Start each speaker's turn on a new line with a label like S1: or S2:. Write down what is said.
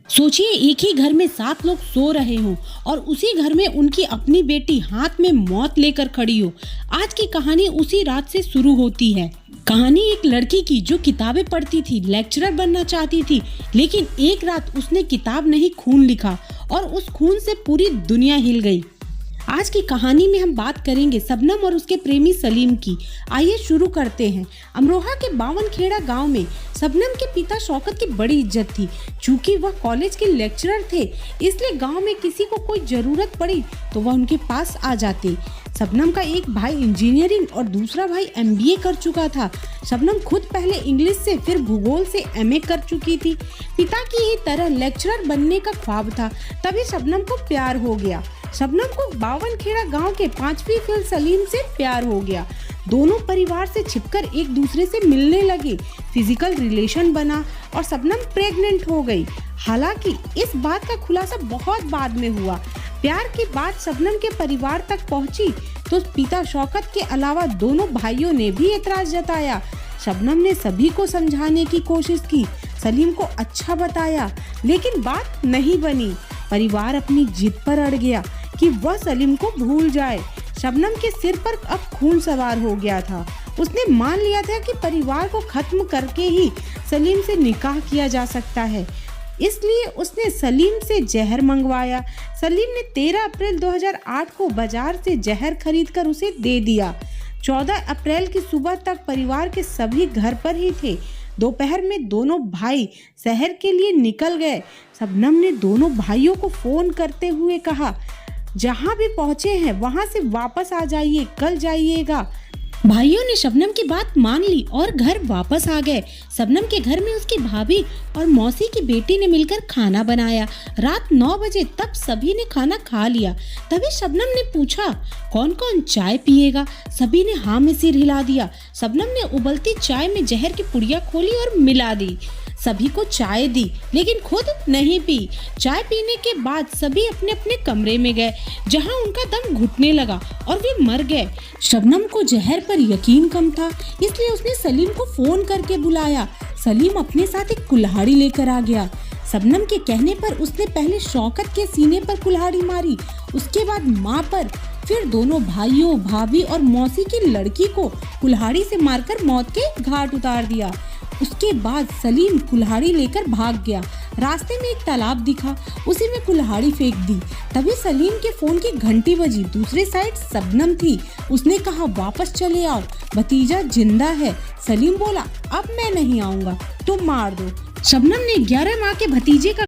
S1: सोचिए, एक ही घर में 7 लोग सो रहे हों और उसी घर में उनकी अपनी बेटी हाथ में मौत लेकर खड़ी हो। आज की कहानी उसी रात से शुरू होती है। कहानी एक लड़की की जो किताबें पढ़ती थी, लेक्चरर बनना चाहती थी, लेकिन एक रात उसने किताब नहीं खून लिखा और उस खून से पूरी दुनिया हिल गई। आज की कहानी में हम बात करेंगे शबनम और उसके प्रेमी सलीम की। आइए शुरू करते हैं। अमरोहा के बावनखेड़ा गांव में शबनम के पिता शौकत की बड़ी इज्जत थी। चूंकि वह कॉलेज के लेक्चरर थे, इसलिए गांव में किसी को कोई जरूरत पड़ी तो वह उनके पास आ जाते। शबनम का एक भाई इंजीनियरिंग और दूसरा भाई एमबीए कर चुका था। शबनम खुद पहले इंग्लिश से फिर भूगोल से एमए कर चुकी थी। पिता की ही तरह लेक्चरर बनने का ख्वाब था। तभी शबनम को प्यार हो गया। शबनम को बावनखेड़ा गांव के 5वीं फेल सलीम से प्यार हो गया। दोनों परिवार से छिपकर एक दूसरे से मिलने लगे। फिजिकल रिलेशन बना और शबनम प्रेग्नेंट हो गई। हालांकि इस बात का खुलासा बहुत बाद में हुआ। प्यार की बात शबनम के परिवार तक पहुंची तो पिता शौकत के अलावा दोनों भाइयों ने भी एतराज जताया। शबनम ने सभी को समझाने की कोशिश की, सलीम को अच्छा बताया, लेकिन बात नहीं बनी। परिवार अपनी जिद पर अड़ गया कि वह सलीम को भूल जाए। शबनम के सिर पर अब खून सवार हो गया था। उसने मान लिया था कि परिवार को खत्म करके ही सलीम से निकाह किया जा सकता है। इसलिए उसने सलीम से जहर मंगवाया। सलीम ने 13 अप्रैल 2008 को बाजार से जहर खरीदकर उसे दे दिया। 14 अप्रैल की सुबह तक परिवार के सभी घर पर ही थे। दोपहर में दोनों भाई शहर के लिए निकल गए। शबनम ने दोनों भाइयों को फोन करते हुए कहा, जहां भी पहुंचे हैं वहां से वापस आ जाइए, कल जाइएगा। भाइयों ने शबनम की बात मान ली और घर वापस आ गए। शबनम के घर में उसकी भाभी और मौसी की बेटी ने मिलकर खाना बनाया। रात 9 बजे तब सभी ने खाना खा लिया। तभी शबनम ने पूछा, कौन कौन चाय पिएगा? सभी ने हाँ में सिर हिला दिया। शबनम ने उबलती चाय में जहर की पुड़िया खोली और मिला दी। सभी को चाय दी, लेकिन खुद नहीं पी। चाय पीने के बाद सभी अपने अपने कमरे में गए, जहां उनका दम घुटने लगा और वे मर गए। शबनम को जहर पर यकीन कम था, इसलिए उसने सलीम को फोन करके बुलाया। सलीम अपने साथ एक कुल्हाड़ी लेकर आ गया। शबनम के कहने पर उसने पहले शौकत के सीने पर कुल्हाड़ी मारी, उसके बाद माँ पर, फिर दोनों भाइयों, भाभी और मौसी की लड़की को कुल्हाड़ी से मारकर मौत के घाट उतार दिया। उसके बाद सलीम कुल्हाड़ी लेकर भाग गया। रास्ते में एक तालाब दिखा, उसी में कुल्हाड़ी फेंक दी। तभी सलीम के फोन की घंटी बजी। दूसरे साइड शबनम थी। उसने कहा, वापस चले आओ, भतीजा जिंदा है। सलीम बोला, अब मैं नहीं आऊंगा, तुम मार दो। शबनम ने 11 माह के भतीजे का